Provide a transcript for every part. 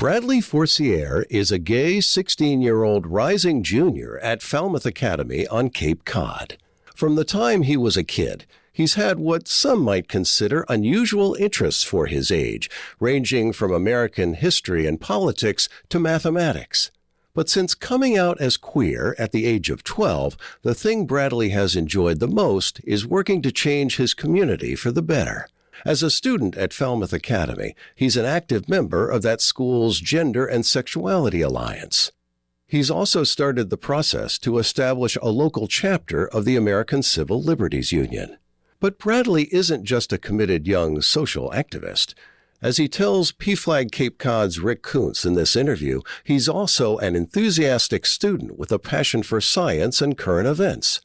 Bradley Forcier is a gay 16-year-old rising junior at Falmouth Academy on Cape Cod. From the time he was a kid, he's had what some might consider unusual interests for his age, ranging from American history and politics to mathematics. But since coming out as queer at the age of 12, the thing Bradley has enjoyed the most is working to change his community for the better. As a student at Falmouth Academy, he's an active member of that school's Gender and Sexuality Alliance. He's also started the process to establish a local chapter of the American Civil Liberties Union. But Bradley isn't just a committed young social activist. As he tells PFLAG Cape Cod's Rick Koonce in this interview, he's also an enthusiastic student with a passion for science and current events.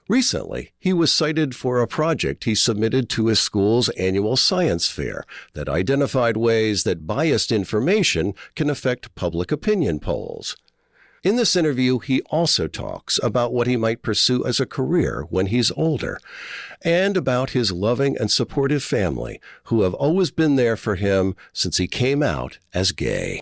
Recently, he was cited for a project he submitted to his school's annual science fair that identified ways that biased information can affect public opinion polls. In this interview, he also talks about what he might pursue as a career when he's older, and about his loving and supportive family, who have always been there for him since he came out as gay.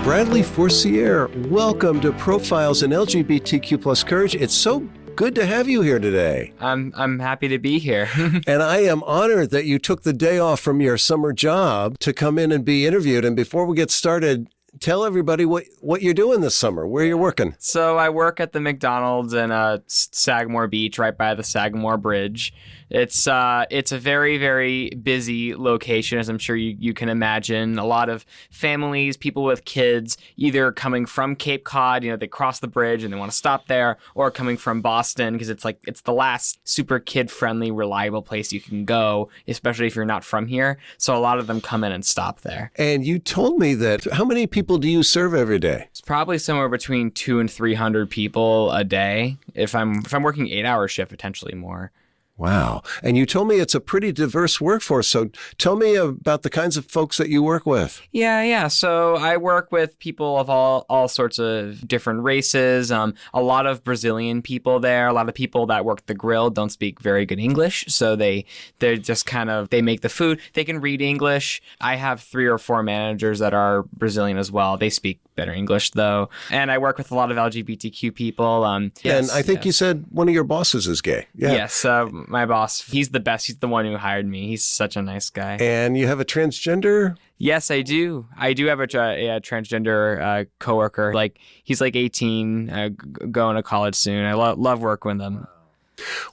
Bradley Forcier, welcome to Profiles in LGBTQ+ Courage. It's so good to have you here today. I'm happy to be here. And I am honored that you took the day off from your summer job to come in and be interviewed. And before we get started, tell everybody what you're doing this summer, where you're working. So I work at the McDonald's in Sagamore Beach, right by the Sagamore Bridge. It's a very, very busy location, as I'm sure you can imagine. A lot of families, people with kids, either coming from Cape Cod, they cross the bridge and they want to stop there, or coming from Boston because it's the last super kid-friendly, reliable place you can go, especially if you're not from here. So a lot of them come in and stop there. And you told me that, how many people do you serve every day? It's probably somewhere between 200 and 300 people a day. If I'm working 8-hour shift, potentially more. Wow. And you told me it's a pretty diverse workforce. So tell me about the kinds of folks that you work with. Yeah. So I work with people of all sorts of different races. A lot of Brazilian people there. A lot of people that work the grill don't speak very good English. So they're just they make the food. They can read English. I have 3 or 4 managers that are Brazilian as well. They speak better English though. And I work with a lot of LGBTQ people. And I think you said one of your bosses is gay. Yeah. Yes. My boss, he's the best. He's the one who hired me. He's such a nice guy. And you have a transgender? Yes, I do. I do have a transgender coworker. He's 18, going to college soon. I love working with him.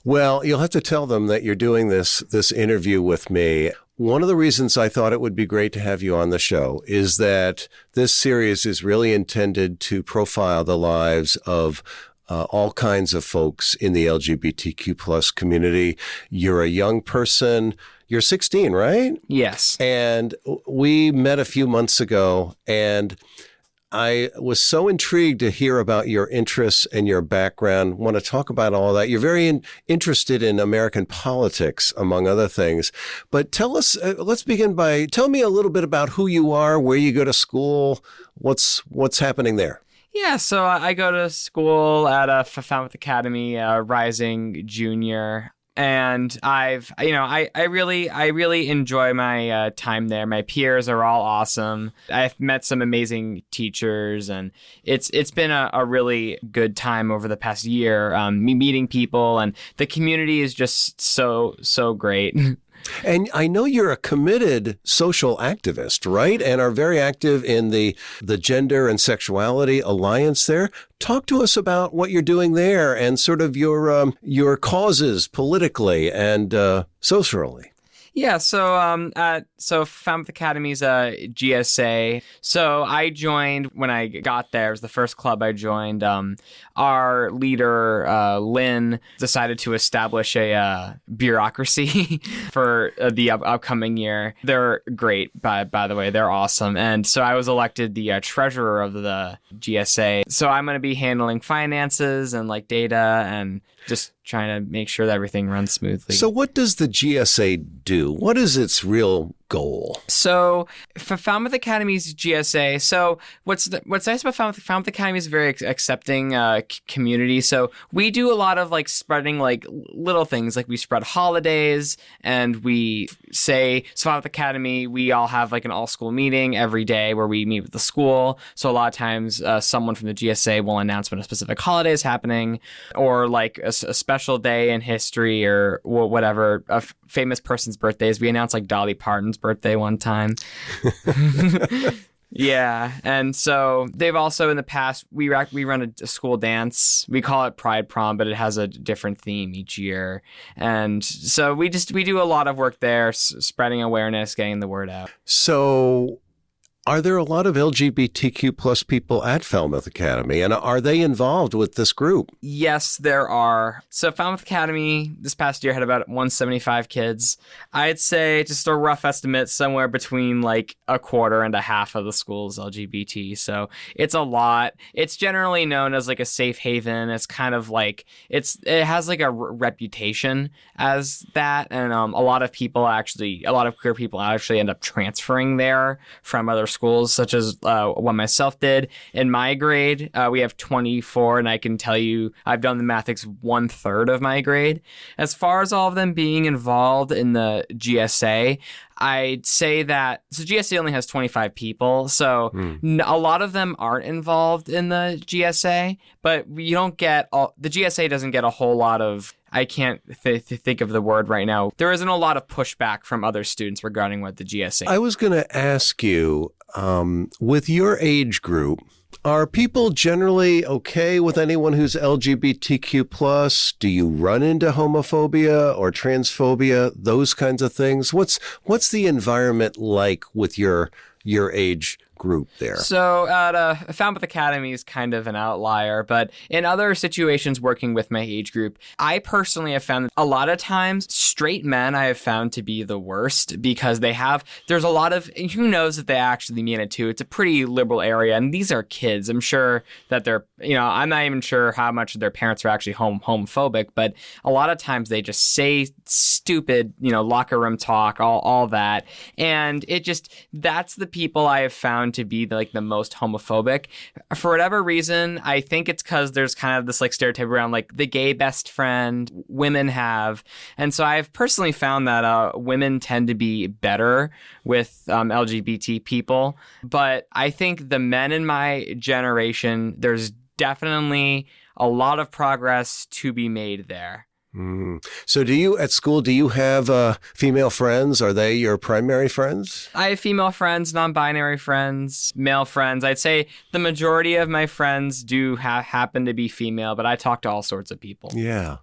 Well, you'll have to tell them that you're doing this interview with me. One of the reasons I thought it would be great to have you on the show is that this series is really intended to profile the lives of all kinds of folks in the LGBTQ+ community. You're a young person. You're 16, right? Yes. And we met a few months ago, and I was so intrigued to hear about your interests and your background. Want to talk about all that. You're very interested in American politics, among other things. But tell us, let's begin by, tell me a little bit about who you are, where you go to school, what's happening there. Yeah, so I go to school at Falmouth Academy, rising junior, and I really enjoy my time there. My peers are all awesome. I've met some amazing teachers, and it's been a really good time over the past year. Meeting people, and the community is just so great. And I know you're a committed social activist, right? And are very active in the Gender and Sexuality Alliance there. Talk to us about what you're doing there and sort of your causes politically and socially. Yeah, so Falmouth Academy's a GSA. So I joined when I got there. It was the first club I joined. Our leader, Lynn, decided to establish a bureaucracy for the upcoming year. They're great, by the way. They're awesome. And so I was elected the treasurer of the GSA. So I'm going to be handling finances and data and just trying to make sure that everything runs smoothly. So what does the GSA do? What is its real goal? So for Falmouth Academy's GSA, so what's nice about Falmouth Academy is a very accepting community. So we do a lot of like spreading like little things, like we spread holidays, and we say, so Falmouth Academy, we all have like an all-school meeting every day where we meet with the school. So a lot of times someone from the GSA will announce when a specific holiday is happening, or like a special day in history, or whatever, a famous person's birthdays. We announced like Dolly Parton's birthday one time. Yeah, and so they've also in the past, we run a school dance. We call it Pride Prom, but it has a different theme each year. And so we do a lot of work there, spreading awareness, getting the word out. So are there a lot of LGBTQ plus people at Falmouth Academy, and are they involved with this group? Yes, there are. So Falmouth Academy this past year had about 175 kids. I'd say, just a rough estimate, somewhere between like a quarter and a half of the school's LGBT. So it's a lot. It's generally known as like a safe haven. It's kind of like, it has like a reputation as that. And a lot of queer people actually end up transferring there from other schools, such as what myself did. In my grade, we have 24, and I can tell you, I've done the math, it's 1/3 of my grade. As far as all of them being involved in the GSA, I'd say that, so GSA only has 25 people, so a lot of them aren't involved in the GSA, but the GSA doesn't get a whole lot of, I can't think of the word right now. There isn't a lot of pushback from other students regarding what the GSA. I was going to ask you, with your age group, are people generally okay with anyone who's LGBTQ plus? Do you run into homophobia or transphobia, those kinds of things? What's the environment like with your age group there? So Falmouth Academy is kind of an outlier, but in other situations working with my age group, I personally have found that a lot of times straight men I have found to be the worst, because there's a lot of, who knows if they actually mean it too. It's a pretty liberal area, and these are kids. I'm sure that I'm not even sure how much of their parents are actually homophobic, but a lot of times they just say stupid, locker room talk, all that. And that's the people I have found to be the most homophobic. For whatever reason, I think it's because there's kind of this like stereotype around like the gay best friend women have. And so I've personally found that women tend to be better with LGBT people. But I think the men in my generation, there's definitely a lot of progress to be made there. So at school, do you have female friends? Are they your primary friends? I have female friends, non-binary friends, male friends. I'd say the majority of my friends do happen to be female, but I talk to all sorts of people. Yeah.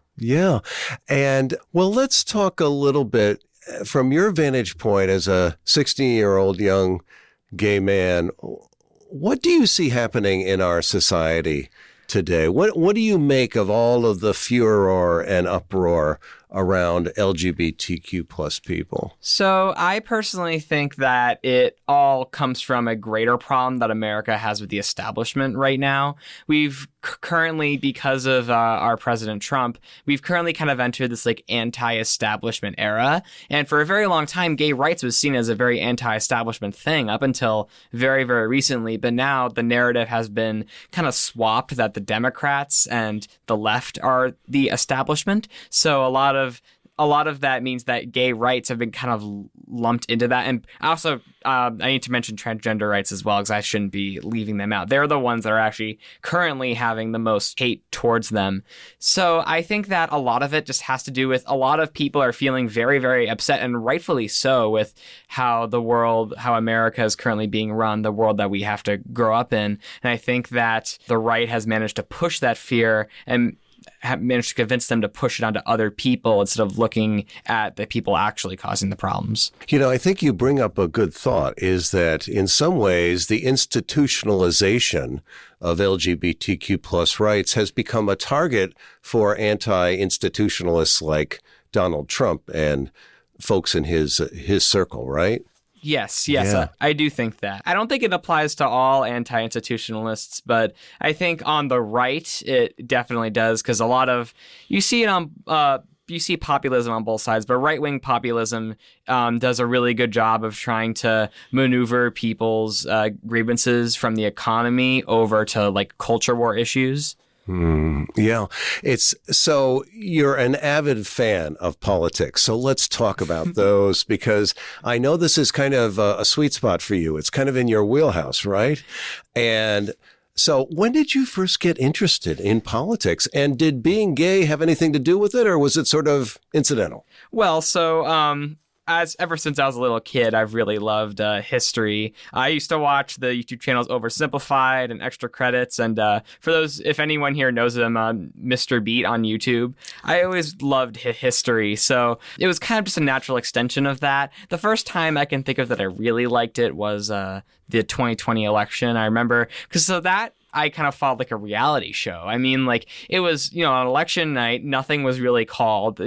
And well, let's talk a little bit from your vantage point as a 16-year-old young gay man. What do you see happening in our society today? What do you make of all of the furor and uproar around LGBTQ plus people? So I personally think that it all comes from a greater problem that America has with the establishment right now. We've currently, because of our President Trump, we've currently kind of entered this like anti-establishment era. And for a very long time, gay rights was seen as a very anti-establishment thing up until very, very recently. But now the narrative has been kind of swapped that the Democrats and the left are the establishment. So a lot of that means that gay rights have been kind of lumped into that. And also, I need to mention transgender rights as well, because I shouldn't be leaving them out. They're the ones that are actually currently having the most hate towards them. So I think that a lot of it just has to do with a lot of people are feeling very, very upset, and rightfully so, with how America is currently being run, the world that we have to grow up in. And I think that the right has managed to push that fear and have managed to convince them to push it onto other people instead of looking at the people actually causing the problems. I think you bring up a good thought, is that in some ways the institutionalization of LGBTQ plus rights has become a target for anti-institutionalists like Donald Trump and folks in his circle, right? Yes, Yeah. I do think that. I don't think it applies to all anti-institutionalists, but I think on the right, it definitely does, because you see it on you see populism on both sides, but right-wing populism does a really good job of trying to maneuver people's grievances from the economy over to like culture war issues. Yeah. So you're an avid fan of politics. So let's talk about those, because I know this is kind of a sweet spot for you. It's kind of in your wheelhouse, right? And so when did you first get interested in politics? And did being gay have anything to do with it, or was it sort of incidental? Well, so ever since I was a little kid, I've really loved history. I used to watch the YouTube channels Oversimplified and Extra Credits, and for those, if anyone here knows them, Mr. Beat on YouTube. I always loved history, so it was kind of just a natural extension of that. The first time I can think of that I really liked it was the 2020 election. I remember, because that I kind of followed like a reality show. I mean, like, it was, on election night, nothing was really called,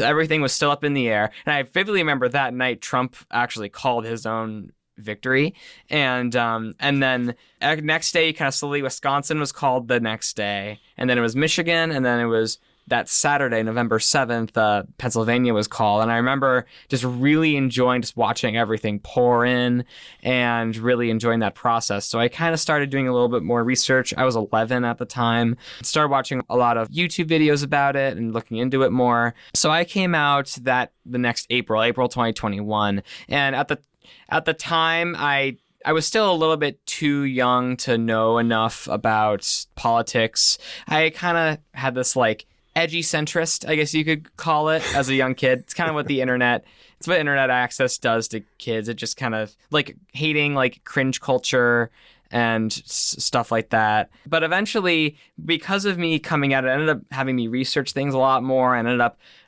everything was still up in the air. And I vividly remember that night Trump actually called his own victory. And then next day, kind of slowly, Wisconsin was called the next day. And then it was Michigan. And then it was that Saturday, November 7th, Pennsylvania was called. And I remember just really enjoying just watching everything pour in and really enjoying that process. So I kind of started doing a little bit more research. I was 11 at the time. Started watching a lot of YouTube videos about it and looking into it more. So I came out the next April 2021. And at the time, I was still a little bit too young to know enough about politics. I kind of had this like edgy centrist, I guess you could call it, as a young kid. It's kind of what it's what internet access does to kids. It just kind of like hating like cringe culture and stuff like that. But eventually, because of me coming out, it ended up having me research things a lot more.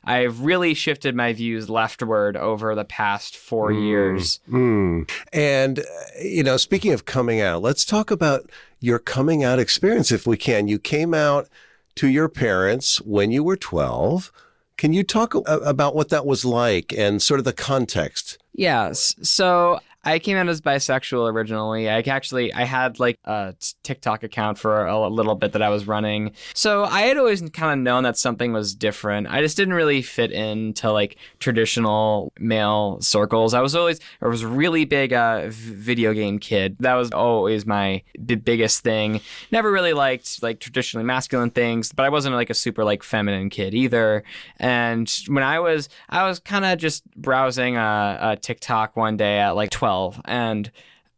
I've really shifted my views leftward over the past 4 years. And, speaking of coming out, let's talk about your coming out experience if we can. You came out to your parents when you were 12. Can you talk about what that was like and sort of the context? Yes. So I came out as bisexual originally. I had like a TikTok account for a little bit that I was running. So I had always kind of known that something was different. I just didn't really fit into like traditional male circles. I was a really big video game kid. That was always my biggest thing. Never really liked like traditionally masculine things, but I wasn't like a super like feminine kid either. And when I was kind of just browsing a TikTok one day at like 12, and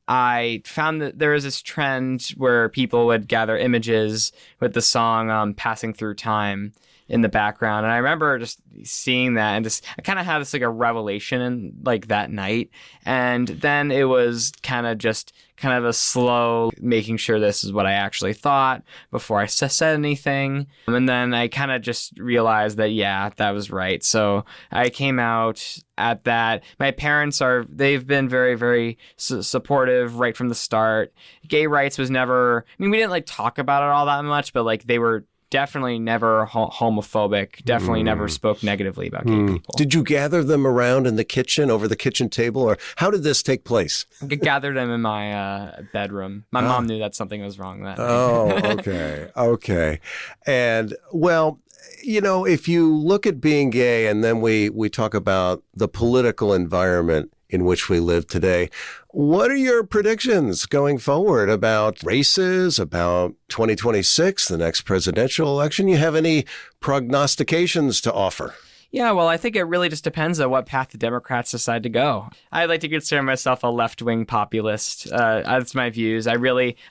I found that there was this trend where people would gather images with the song Passing Through Time in the background. And I remember just seeing that, and I kind of had this like a revelation in like that night. And then it was kind of a slow making sure this is what I actually thought before I said anything. And then I kind of just realized that, yeah, that was right. So I came out at that. My parents they've been very, very supportive right from the start. Gay rights was never, we didn't like talk about it all that much, but like they were definitely never homophobic, definitely never spoke negatively about gay people. Did you gather them around in the kitchen, over the kitchen table, or how did this take place? I gathered them in my bedroom. My mom knew that something was wrong that night. Oh, okay. And, well, if you look at being gay, and then we talk about the political environment in which we live today, what are your predictions going forward about races, about 2026, the next presidential election? You have any prognostications to offer? Yeah, well, I think it really just depends on what path the Democrats decide to go. I like to consider myself a left-wing populist. That's my views. I'm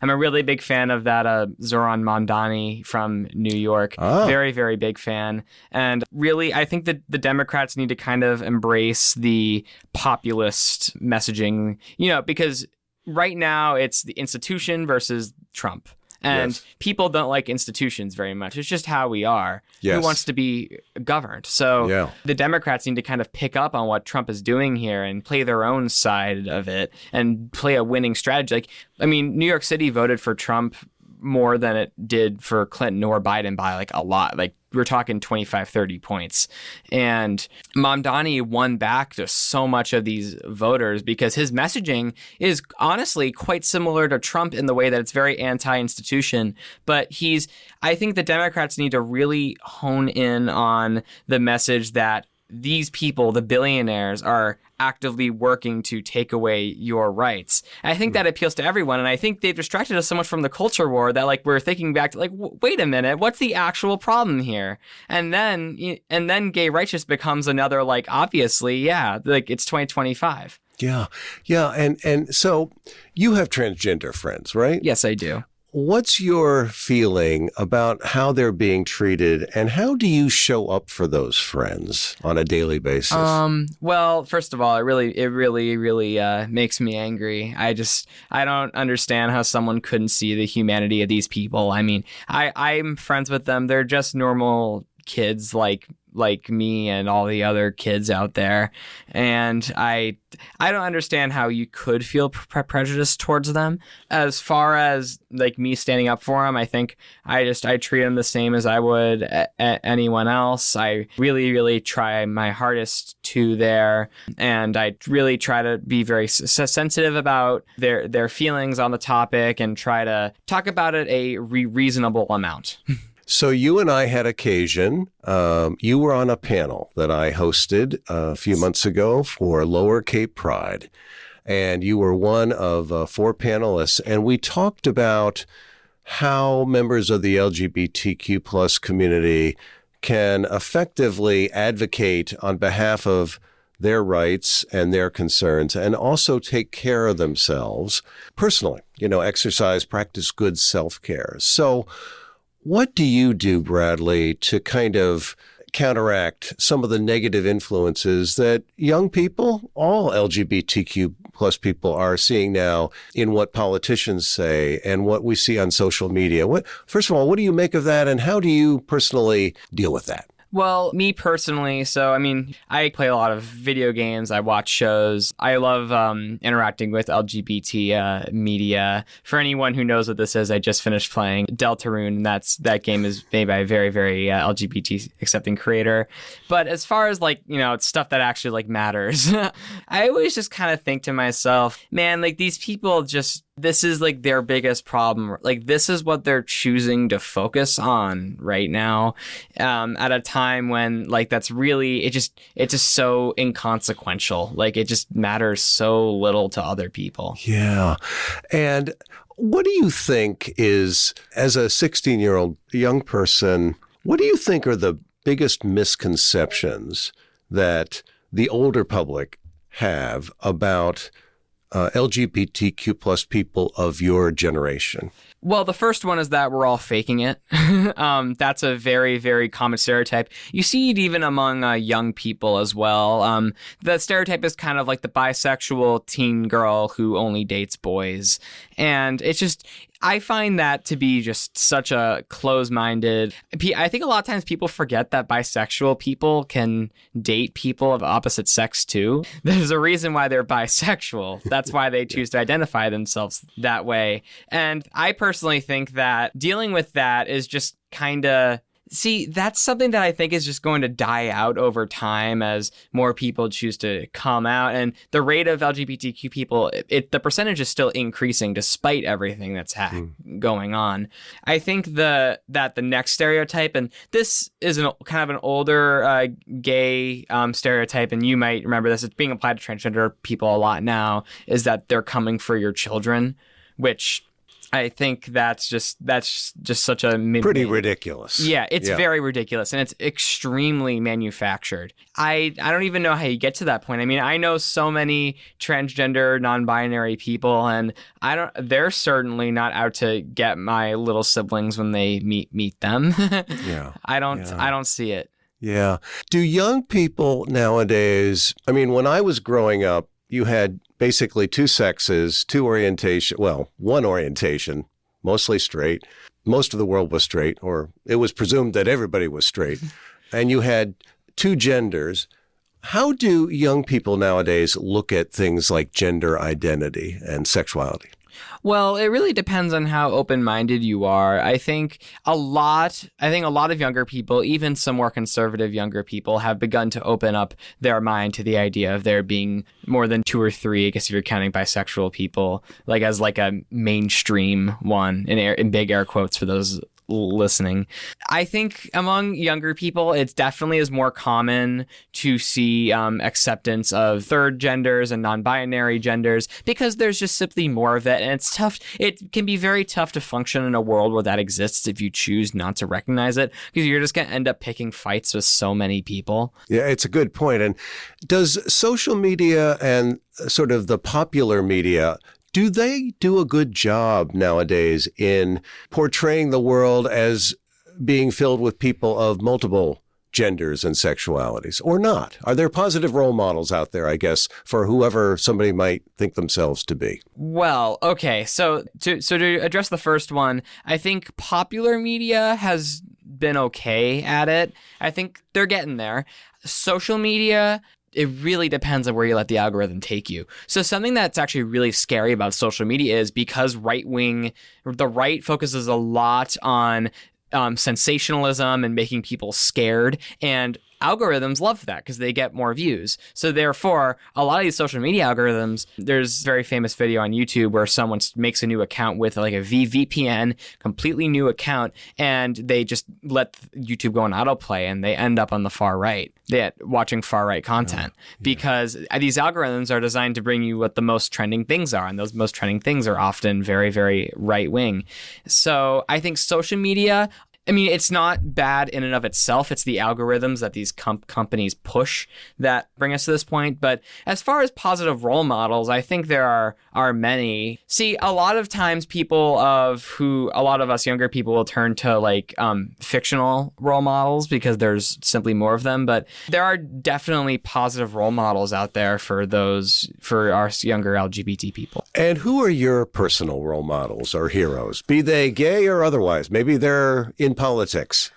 a really big fan of that Zoran Mondani from New York. Very, very big fan. And really, I think that the Democrats need to kind of embrace the populist messaging, because right now it's the institution versus Trump. And people don't like institutions very much. It's just how we are. Who wants to be governed? So the Democrats need to kind of pick up on what Trump is doing here and play their own side of it and play a winning strategy. New York City voted for Trump more than it did for Clinton or Biden by like a lot, like we're talking 25, 30 points. And Mamdani won back just so much of these voters because his messaging is honestly quite similar to Trump in the way that it's very anti-institution. But I think the Democrats need to really hone in on the message that these people, the billionaires, are actively working to take away your rights. And I think that appeals to everyone. And I think they've distracted us so much from the culture war that like we're thinking back to like, wait a minute, what's the actual problem here? And then gay rights just becomes another like, obviously, yeah, like it's 2025. Yeah. Yeah. And so you have transgender friends, right? Yes, I do. What's your feeling about how they're being treated, and how do you show up for those friends on a daily basis? Well, first of all, it really makes me angry. I don't understand how someone couldn't see the humanity of these people. I mean, I'm friends with them. They're just normal kids like me and all the other kids out there, and I don't understand how you could feel prejudice towards them. As far as like me standing up for them, I think I treat them the same as I would anyone else. I really try my hardest to there, and I really try to be very sensitive about their feelings on the topic and try to talk about it a reasonable amount. So you and I had occasion, you were on a panel that I hosted a few months ago for Lower Cape Pride, and you were one of 4 panelists, and we talked about how members of the LGBTQ plus community can effectively advocate on behalf of their rights and their concerns, and also take care of themselves personally, exercise, practice good self-care. So what do you do, Bradley, to kind of counteract some of the negative influences that young people, all LGBTQ plus people, are seeing now in what politicians say and what we see on social media? First of all, what do you make of that, and how do you personally deal with that? Well, me personally, so, I mean, I play a lot of video games. I watch shows. I love interacting with LGBT media. For anyone who knows what this is, I just finished playing Deltarune. That game is made by a very, very LGBT accepting creator. But as far as like, it's stuff that actually like matters, I always just kind of think to myself, man, like these people this is like their biggest problem. Like this is what they're choosing to focus on right now, at a time when like that's really it's just so inconsequential. Like it just matters so little to other people. Yeah. And what do you think is, as a 16-year-old young person, what do you think are the biggest misconceptions that the older public have about LGBTQ plus people of your generation? Well, the first one is that we're all faking it. That's a very, very common stereotype. You see it even among young people as well. The stereotype is kind of like the bisexual teen girl who only dates boys. And it's just, I find that to be just such a close-minded. I think a lot of times people forget that bisexual people can date people of opposite sex too. There's a reason why they're bisexual. That's why they choose to identify themselves that way. And I personally think that dealing with that is just kind of... See, that's something that I think is just going to die out over time as more people choose to come out. And the rate of LGBTQ people, the percentage is still increasing despite everything that's going on. I think that the next stereotype, and this is kind of an older gay stereotype, and you might remember this, it's being applied to transgender people a lot now, is that they're coming for your children, which... I think that's just such a... Pretty ridiculous. Yeah, it's very ridiculous, and it's extremely manufactured. I don't even know how you get to that point. I mean, I know so many transgender, non-binary people, and they're certainly not out to get my little siblings when they meet them. Yeah. I don't see it. Yeah. Do young people nowadays, I mean, when I was growing up, you had basically 2 sexes, 2 orientation, well, 1 orientation, mostly straight. Most of the world was straight, or it was presumed that everybody was straight. And you had 2 genders. How do young people nowadays look at things like gender identity and sexuality? Well, it really depends on how open-minded you are. I think a lot of younger people, even some more conservative younger people, have begun to open up their mind to the idea of there being more than two or three, I guess if you're counting bisexual people, like as like a mainstream one, in big air quotes for those listening. I think among younger people, it definitely is more common to see acceptance of third genders and non-binary genders because there's just simply more of it. And it's tough. It can be very tough to function in a world where that exists if you choose not to recognize it, because you're just going to end up picking fights with so many people. Yeah, it's a good point. And does social media and sort of the popular media, do they do a good job nowadays in portraying the world as being filled with people of multiple genders and sexualities, or not? Are there positive role models out there, I guess, for whoever somebody might think themselves to be? Well, okay. So to address the first one, I think popular media has been okay at it. I think they're getting there. Social media, it really depends on where you let the algorithm take you. So something that's actually really scary about social media is because the right focuses a lot on sensationalism and making people scared, and algorithms love that because they get more views. So therefore, a lot of these social media algorithms, there's a very famous video on YouTube where someone makes a new account with like a VPN, completely new account, and they just let YouTube go on autoplay, and they end up on the far right. They're watching far right content because these algorithms are designed to bring you what the most trending things are, and those most trending things are often very, very right wing. So I think social media, I mean, it's not bad in and of itself. It's the algorithms that these companies push that bring us to this point. But as far as positive role models, I think there are many. See, a lot of times a lot of us younger people will turn to like fictional role models because there's simply more of them. But there are definitely positive role models out there for our younger LGBT people. And who are your personal role models or heroes, be they gay or otherwise? Maybe they're in politics.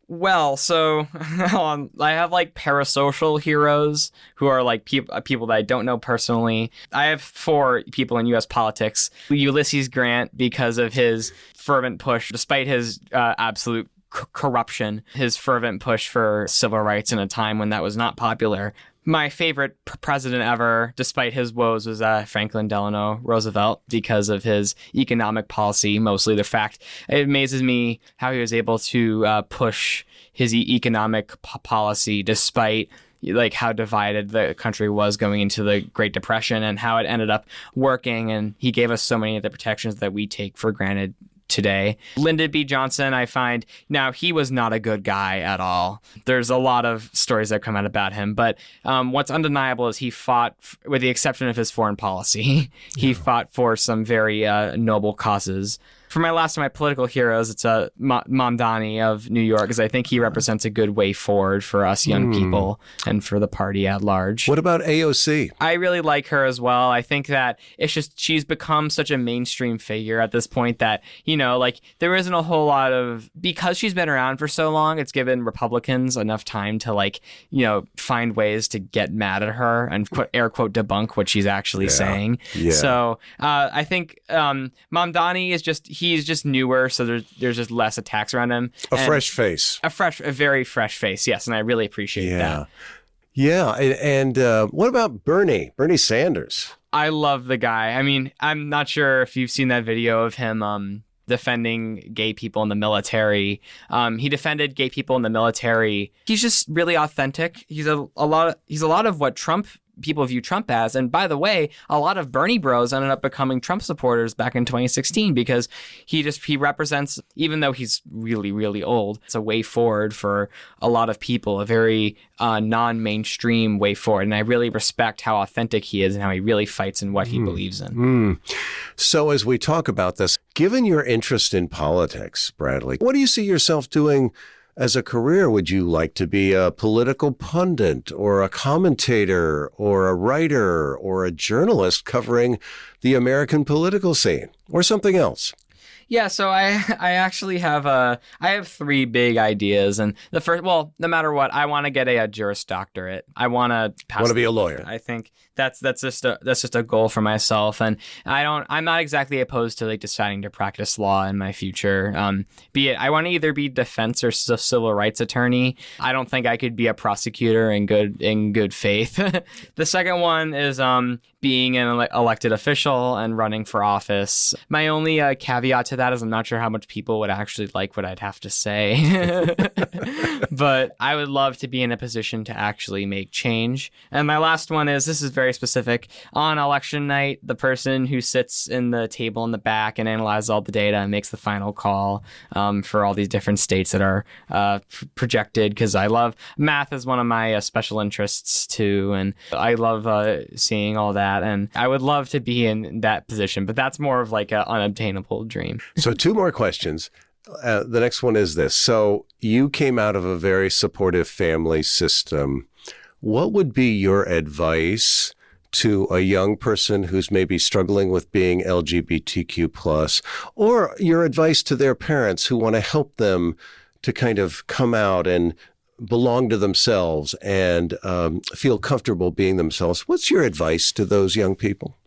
Well, so I have like parasocial heroes who are like people that I don't know personally. I have 4 people in U.S. politics. Ulysses Grant, because of his fervent push, despite his absolute corruption, his fervent push for civil rights in a time when that was not popular. My favorite president ever, despite his woes, was Franklin Delano Roosevelt because of his economic policy, mostly the fact. It amazes me how he was able to push his economic policy despite like how divided the country was going into the Great Depression, and how it ended up working. And he gave us so many of the protections that we take for granted today. Lyndon B. Johnson, I find, now he was not a good guy at all. There's a lot of stories that come out about him, but what's undeniable is he fought, with the exception of his foreign policy, he fought for some very noble causes. For my last of my political heroes, it's Mamdani of New York, because I think he represents a good way forward for us young people and for the party at large. What about AOC? I really like her as well. I think that it's just she's become such a mainstream figure at this point that, you know, like there isn't a whole lot of, because she's been around for so long, it's given Republicans enough time to like, you know, find ways to get mad at her and air quote debunk what she's actually saying. Yeah. So I think Mamdani is he's just newer, so there's just less attacks around him. A fresh face. A very fresh face, yes, and I really appreciate that. Yeah, and what about Bernie Sanders? I love the guy. I mean, I'm not sure if you've seen that video of him defending gay people in the military. He defended gay people in the military. He's just really authentic. He's a lot of what people view Trump as. And by the way, a lot of Bernie bros ended up becoming Trump supporters back in 2016 because he represents, even though he's really, really old, it's a way forward for a lot of people, a very non-mainstream way forward. And I really respect how authentic he is and how he really fights in what he believes in. So as we talk about this, given your interest in politics, Bradley, what do you see yourself doing as a career? Would you like to be a political pundit or a commentator or a writer or a journalist covering the American political scene or something else? Yeah, so I actually have I have three big ideas, and the first, well, no matter what, I want to get a Juris Doctorate. I want to pass. Want to be a lawyer? I think that's just a goal for myself, and I'm not exactly opposed to like deciding to practice law in my future. Be it I want to either be defense or civil rights attorney. I don't think I could be a prosecutor in good faith. The second one is being an elected official and running for office. My only caveat to that is I'm not sure how much people would actually like what I'd have to say. But I would love to be in a position to actually make change. And my last one is, this is very specific. On election night, the person who sits in the table in the back and analyzes all the data and makes the final call for all these different states that are projected, because I love math is one of my special interests too, and I love seeing all that. And I would love to be in that position, but that's more of like an unobtainable dream. So 2 more questions. The next one is this. So you came out of a very supportive family system. What would be your advice to a young person who's maybe struggling with being LGBTQ plus, or your advice to their parents who want to help them to kind of come out and belong to themselves and feel comfortable being themselves? What's your advice to those young people?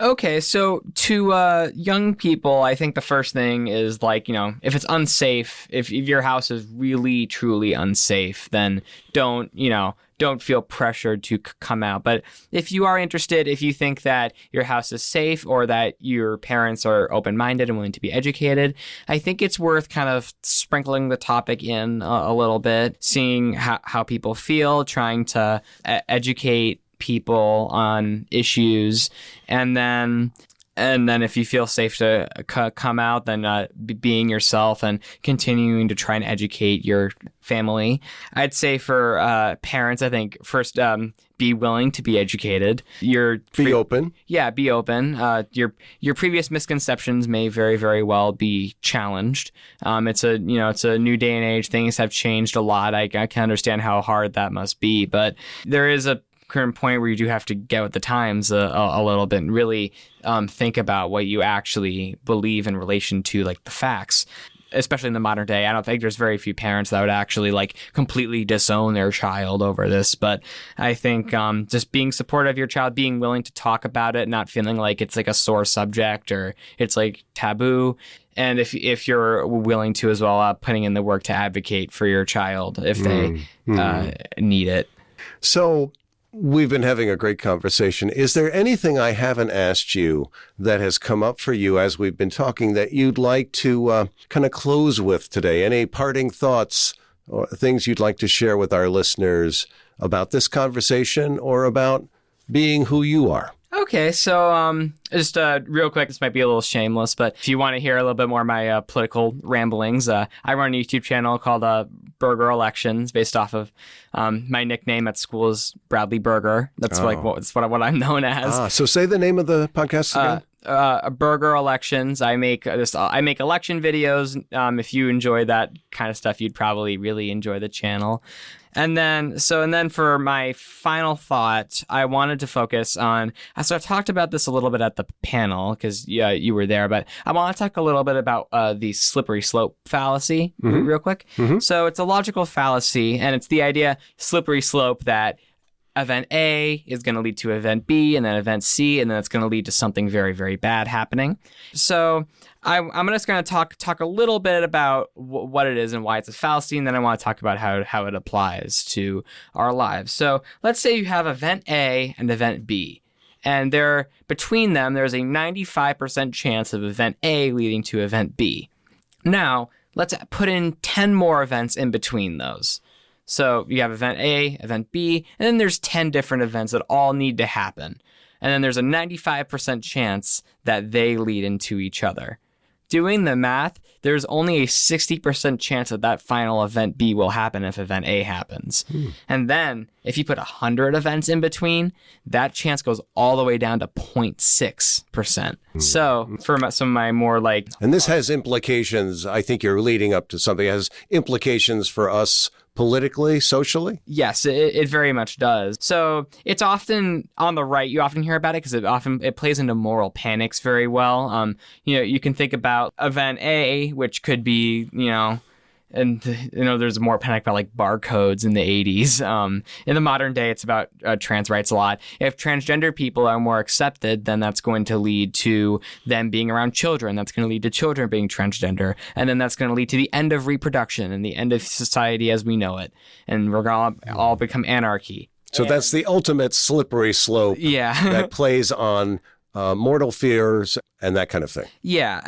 Okay, so to young people, I think the first thing is like, if it's unsafe, if your house is really, truly unsafe, then don't feel pressured to come out. But if you are interested, if you think that your house is safe or that your parents are open-minded and willing to be educated, I think it's worth kind of sprinkling the topic in a little bit, seeing how people feel, trying to educate people on issues, and then if you feel safe to come out, then being yourself and continuing to try and educate your family. I'd say for parents, I think first be willing to be educated. Be open. Yeah, be open. Your previous misconceptions may very, very well be challenged. It's a new day and age. Things have changed a lot. I can understand how hard that must be, but there is a current point where you do have to get with the times a little bit and really think about what you actually believe in relation to like the facts, especially in the modern day. I don't think there's very few parents that would actually like completely disown their child over this, but I think just being supportive of your child, being willing to talk about it, not feeling like it's like a sore subject or it's like taboo. And if you're willing to as well, putting in the work to advocate for your child if they need it. So we've been having a great conversation. Is there anything I haven't asked you that has come up for you as we've been talking that you'd like to kind of close with today? Any parting thoughts or things you'd like to share with our listeners about this conversation or about being who you are? Okay, so just real quick, this might be a little shameless, but if you want to hear a little bit more of my political ramblings, I run a YouTube channel called Burger Elections, based off of my nickname at school is Bradley Burger. That's what I'm known as. So say the name of the podcast again. Burger Elections. I make election videos. If you enjoy that kind of stuff, you'd probably really enjoy the channel. And then for my final thought, I wanted to focus on, so I talked about this a little bit at the panel because you were there, but I want to talk a little bit about the slippery slope fallacy real quick. Mm-hmm. So it's a logical fallacy, and it's the idea, slippery slope, that event A is going to lead to event B and then event C, and then it's going to lead to something very, very bad happening. So I'm just going to talk a little bit about what it is and why it's a fallacy, and then I want to talk about how it applies to our lives. So let's say you have event A and event B, and between them, there's a 95% chance of event A leading to event B. Now, let's put in 10 more events in between those. So you have event A, event B, and then there's 10 different events that all need to happen. And then there's a 95% chance that they lead into each other. Doing the math, there's only a 60% chance that final event B will happen if event A happens. And then if you put 100 events in between, that chance goes all the way down to 0.6%. So for some of my more like... And this has implications, I think you're leading up to something, it has implications for us politically, socially? Yes, it very much does. So it's often on the right. You often hear about it because it plays into moral panics very well. You can think about event A, which could be, and there's more panic about like barcodes in the 80s. In the modern day, it's about trans rights a lot. If transgender people are more accepted, then that's going to lead to them being around children. That's going to lead to children being transgender. And then that's going to lead to the end of reproduction and the end of society as we know it. And we're going to all become anarchy. So that's the ultimate slippery slope that plays on mortal fears and that kind of thing. Yeah.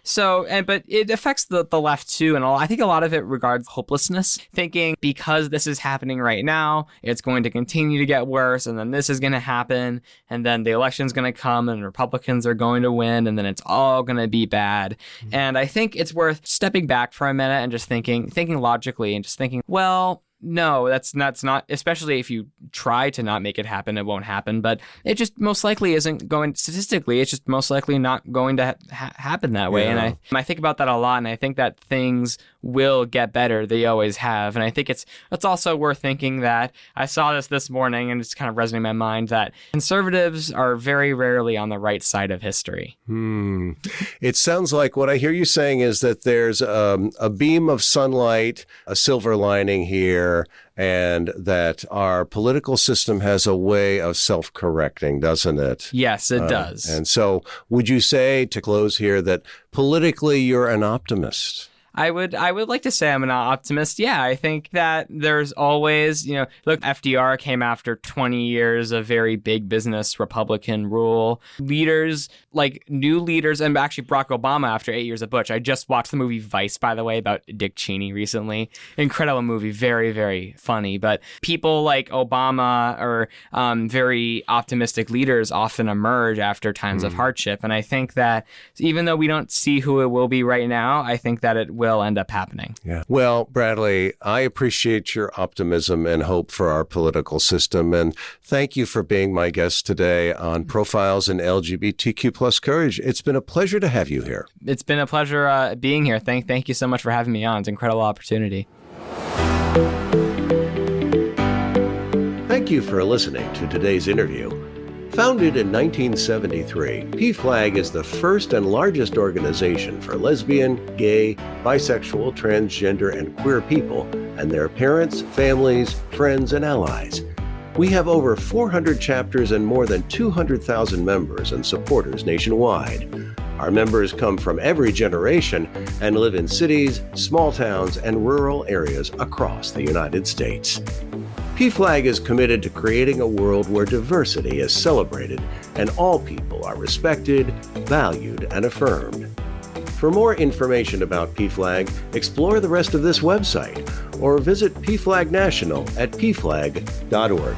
But it affects the left too, and I think a lot of it regards hopelessness, thinking because this is happening right now, it's going to continue to get worse, and then this is going to happen, and then the election's going to come, and Republicans are going to win, and then it's all going to be bad. Mm-hmm. And I think it's worth stepping back for a minute and just thinking logically, and just thinking, well, no, that's not, especially if you try to not make it happen, it won't happen. But it just most likely isn't going, statistically, it's just most likely not going to happen that way. Yeah. And I think about that a lot, and I think that things will get better. They always have. And I think it's also worth thinking that I saw this morning, and it's kind of resonating in my mind, that conservatives are very rarely on the right side of history. It sounds like what I hear you saying is that there's a beam of sunlight, a silver lining here, and that our political system has a way of self-correcting, doesn't it? Yes, it does. And so would you say, to close here, that politically you're an optimist? I would like to say I'm an optimist. Yeah, I think that there's always, look, FDR came after 20 years of very big business Republican rule. Leaders, like new leaders, and actually Barack Obama after 8 years of Bush. I just watched the movie Vice, by the way, about Dick Cheney recently. Incredible movie, very, very funny. But people like Obama or very optimistic leaders often emerge after times of hardship. And I think that even though we don't see who it will be right now, I think that it will end up happening. Yeah. Well, Bradley, I appreciate your optimism and hope for our political system. And thank you for being my guest today on Profiles in LGBTQ plus Courage. It's been a pleasure to have you here. It's been a pleasure being here. Thank you so much for having me on. It's an incredible opportunity. Thank you for listening to today's interview. Founded in 1973, PFLAG is the first and largest organization for lesbian, gay, bisexual, transgender, and queer people and their parents, families, friends, and allies. We have over 400 chapters and more than 200,000 members and supporters nationwide. Our members come from every generation and live in cities, small towns, and rural areas across the United States. PFLAG is committed to creating a world where diversity is celebrated and all people are respected, valued, and affirmed. For more information about PFLAG, explore the rest of this website or visit PFLAG National at pflag.org.